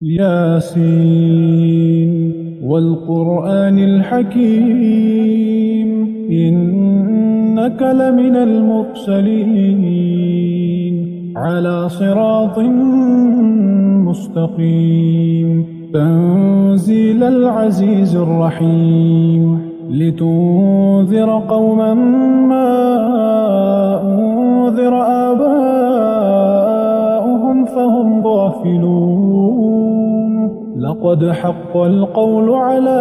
ياسين والقرآن الحكيم إنك لمن المرسلين على صراط مستقيم تنزيل العزيز الرحيم لتنذر قوما ما أنذر آباؤهم فهم غافلون لقد حق القول على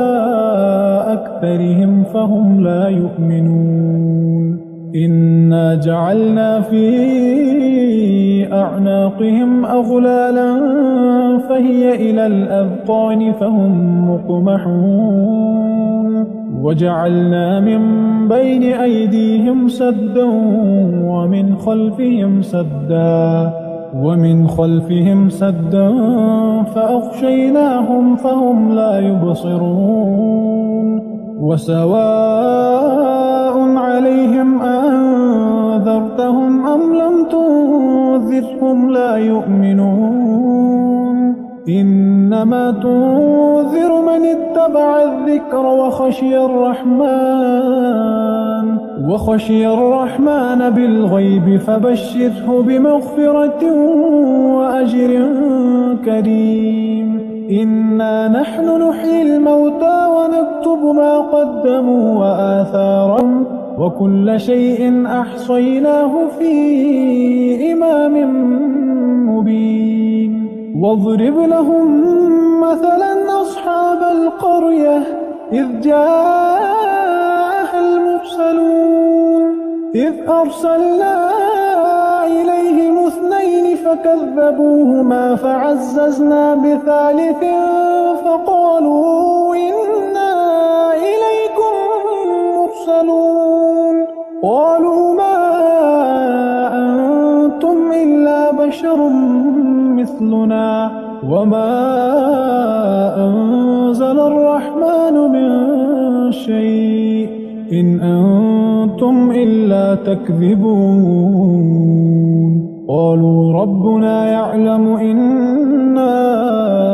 أكثرهم فهم لا يؤمنون إنا جعلنا في أعناقهم أغلالا فهي إلى الأذقان فهم مقمحون وجعلنا من بين أيديهم سدا ومن خلفهم سدا فأغشيناهم فهم لا يبصرون وسواء عليهم أنذرتهم أم لم تنذرهم لا يؤمنون إنما تنذر من اتبع الذكر وخشي الرحمن بالغيب فبشره بمغفرة وأجر كريم إنا نحن نحيي الموتى ونكتب ما قدموا وآثارهم وكل شيء أحصيناه في إمام مبين واضرب لهم مثلا أصحاب القرية إذ جاءها المرسلون إذ أرسلنا إليهم 2 فكذبوهما فعززنا بثالث فقالوا إنا إليكم مرسلون قالوا ما أنتم إلا بشر مثلنا وما أنزل الرحمن من شيء إن أنتم إلا تكذبون قالوا ربنا يعلم إنا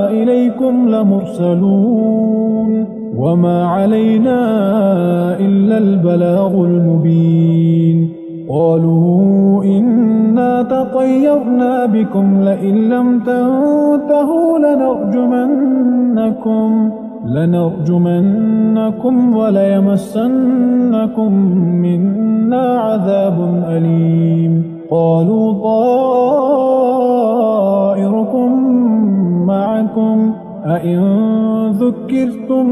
إليكم لمرسلون وما علينا إلا البلاغ المبين قالوا إنا تطيرنا بكم لئن لم تنتهوا لنرجمنكم وليمسنكم منا عذاب أليم قالوا طائركم معكم أئن ذكرتم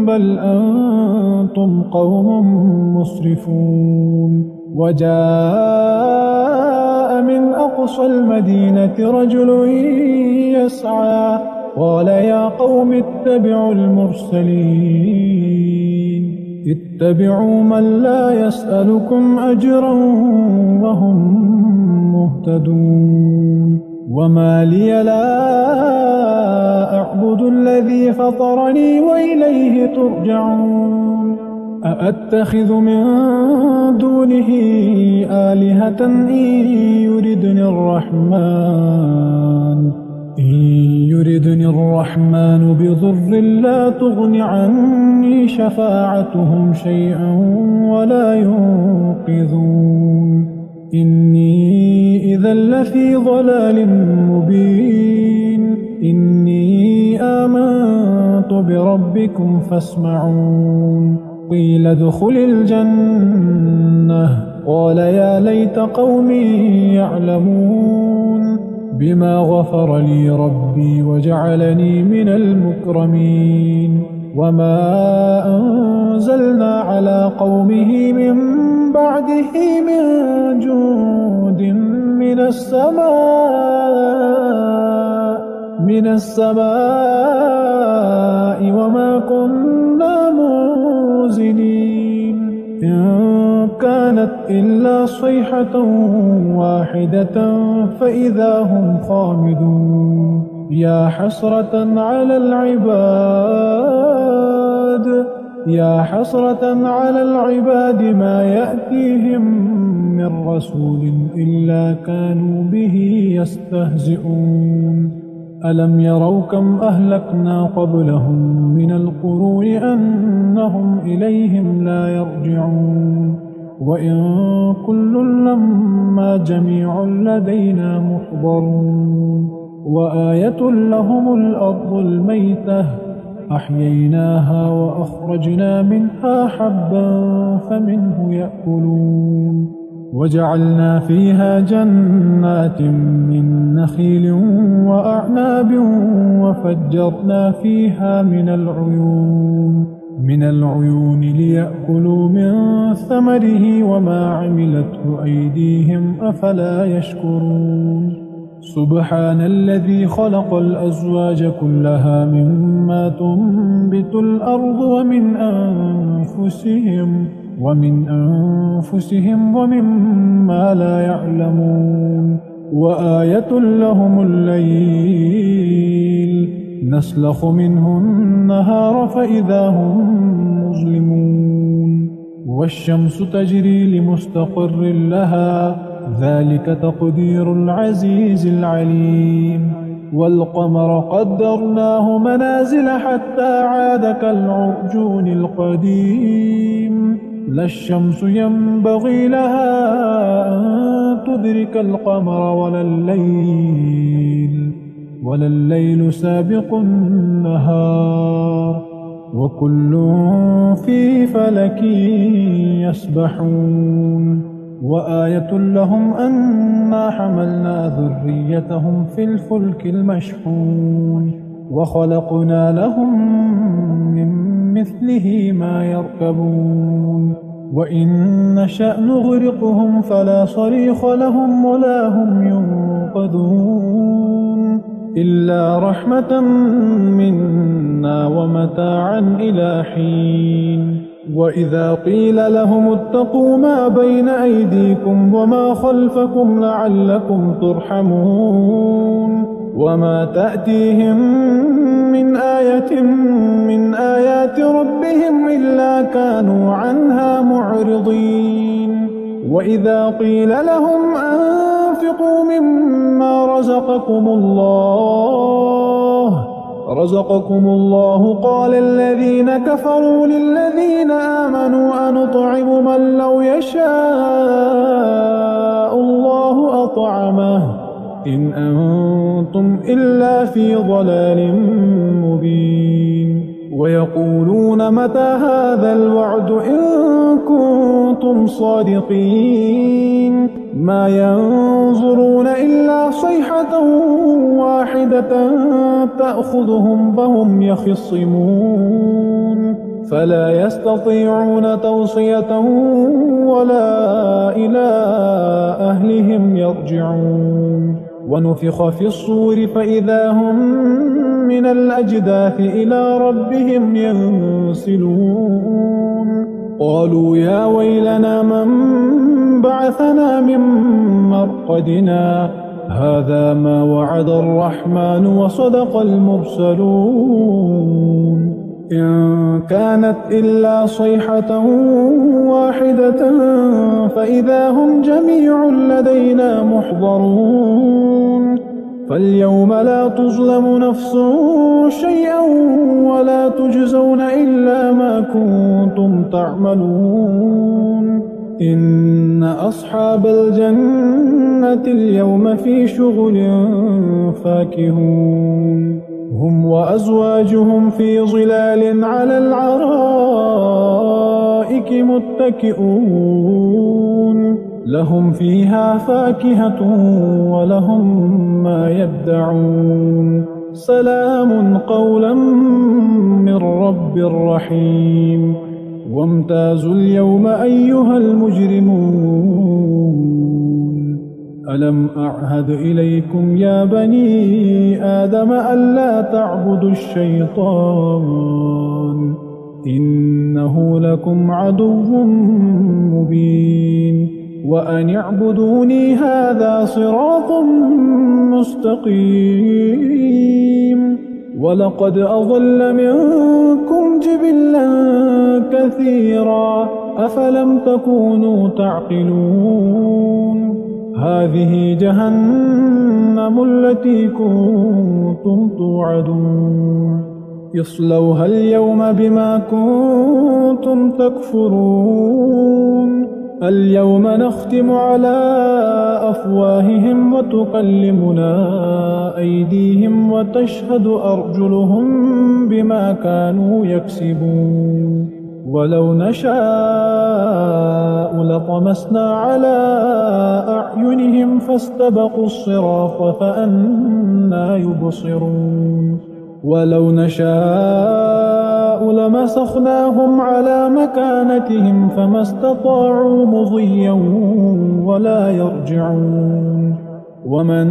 بل أنتم قوم مسرفون وجاء من أقصى المدينة رجل يسعى قال يا قوم اتبعوا المرسلين اتبعوا من لا يسألكم أجرا وهم مهتدون وما لي لا أعبد الذي فطرني وإليه ترجعون أأتخذ من دونه آلهة إن يردني الرحمن بضر لا تغن عني شفاعتهم شيئا ولا ينقذون إني إذا لفي ضلال مبين إني آمنت بربكم فاسمعون قيل ادخل الجنة قال يا ليت قومي يعلمون بما غفر لي ربي وجعلني من المكرمين وما أنزلنا على قومه من بعده من جود من السماء وما كنا منزلين إن كانت إلا صيحة واحدة فإذا هم خامدون يا حسرة على العباد ما يأتيهم من رسول إلا كانوا به يستهزئون ألم يروا كم أهلكنا قبلهم من القرون أنهم إليهم لا يرجعون وإن كل لما جميع لدينا محضرون وآية لهم الأرض الميتة أحييناها وأخرجنا منها حبا فمنه يأكلون وجعلنا فيها جنات من نخيل وأعناب وفجرنا فيها من العيون ليأكلوا من ثمره وما عملته أيديهم أفلا يشكرون سبحان الذي خلق الأزواج كلها مما تنبت الأرض ومن أنفسهم ومما لا يعلمون وآية لهم الليل نسلخ منه النهار فإذا هم مظلمون والشمس تجري لمستقر لها ذلك تقدير العزيز العليم والقمر قدرناه منازل حتى عاد كالعرجون القديم لا الشمس ينبغي لها أن تدرك القمر ولا الليل سابق النهار وكل في فلك يسبحون وآية لهم أنا حملنا ذريتهم في الفلك المشحون وخلقنا لهم من مثله ما يركبون وإن نشأ نغرقهم فلا صريخ لهم ولا هم ينقذون إلا رحمة منا ومتاعا إلى حين وإذا قيل لهم اتقوا ما بين أيديكم وما خلفكم لعلكم ترحمون وما تأتيهم من آية من آيات ربهم إلا كانوا عنها معرضين وإذا قيل لهم أنفقوا مما رزقكم الله قال الذين كفروا للذين آمنوا أنطعم من لو يشاء الله أطعمه إن أنتم إلا في ضلال مبين ويقولون متى هذا الوعد إن كنتم صادقين ما ينظرون إلا صيحة واحدة تأخذهم فهم يخصمون فلا يستطيعون توصية ولا إلى أهلهم يرجعون ونفخ في الصور فإذا هم من الأجداث إلى ربهم ينسلون قالوا يا ويلنا من بعثنا من مرقدنا هذا ما وعد الرحمن وصدق المرسلون إن كانت إلا صيحة واحدة فإذا هم جميع لدينا محضرون فاليوم لا تظلم نفس شيئا ولا تجزون إلا ما كنتم تعملون إن أصحاب الجنة اليوم في شغل فاكهون هم وأزواجهم في ظلال على الأرائك متكئون لهم فيها فاكهة ولهم ما يدعون سلام قولا من رب رحيم وامتازوا اليوم أيها المجرمون ألم أعهد إليكم يا بني آدم ألا تعبدوا الشيطان إنه لكم عدو مبين وأن اعبدوني هذا صراط مستقيم ولقد أضل منكم جبلا كثيرا أفلم تكونوا تعقلون هذه جهنم التي كنتم توعدون اصلوها اليوم بما كنتم تكفرون اليوم نختم على أفواههم وتكلمنا أيديهم وتشهد أرجلهم بما كانوا يكسبون ولو نشاء لطمسنا على أعينهم فاستبقوا الصراط فأنى يبصرون ولو نشاء لمسخناهم على مكانتهم فما استطاعوا مضيا ولا يرجعون ومن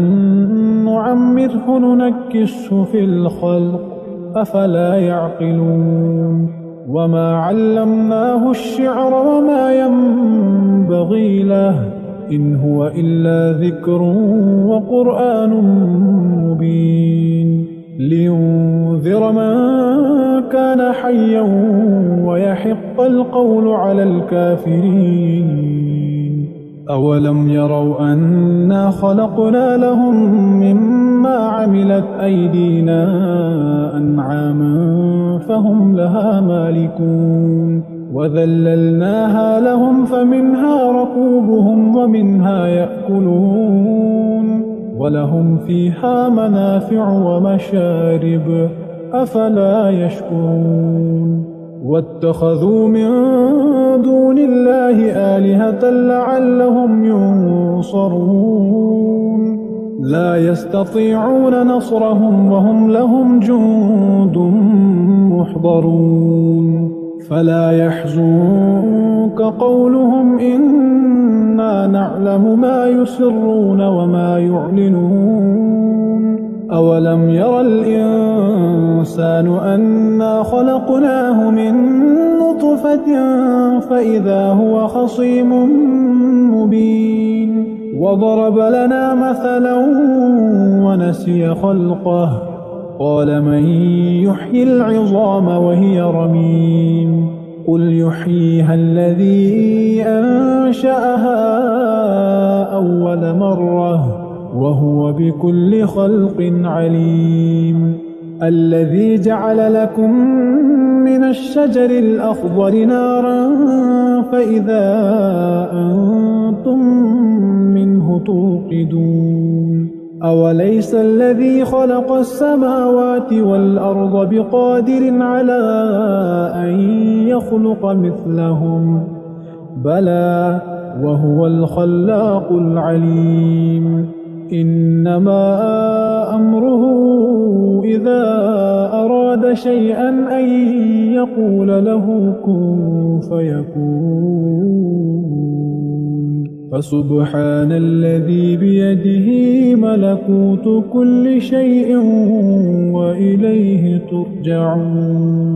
نعمره ننكسه في الخلق أفلا يعقلون وما علمناه الشعر وما ينبغي له إن هو إلا ذكر وقرآن مبين لينذر من كان حيا ويحق القول على الكافرين أولم يروا أنا خلقنا لهم مما عملت أيدينا أنعاما فهم لها مالكون وذللناها لهم فمنها ركوبهم ومنها يأكلون ولهم فيها منافع ومشارب أفلا يشكرون واتخذوا من دون الله آلهة لعلهم ينصرون لا يستطيعون نصرهم وهم لهم جند محضرون فلا يحزنك قولهم إنا نعلم ما يسرون وما يعلنون أولم ير الإنسان أنا خلقناه من نطفة فإذا هو خصيم مبين وضرب لنا مثلا ونسي خلقه قال من يحيي العظام وهي رميم قل يحييها الذي أنشأها أول مرة وهو بكل خلق عليم الذي جعل لكم من الشجر الأخضر نارا فإذا أنتم منه توقدون أوليس الذي خلق السماوات والأرض بقادر على أن يخلق مثلهم بلى وهو الخلاق العليم إنما أمره إذا أراد شيئا أن يقول له كن فيكون فسبحان الذي بيده ملكوت كل شيء وإليه ترجعون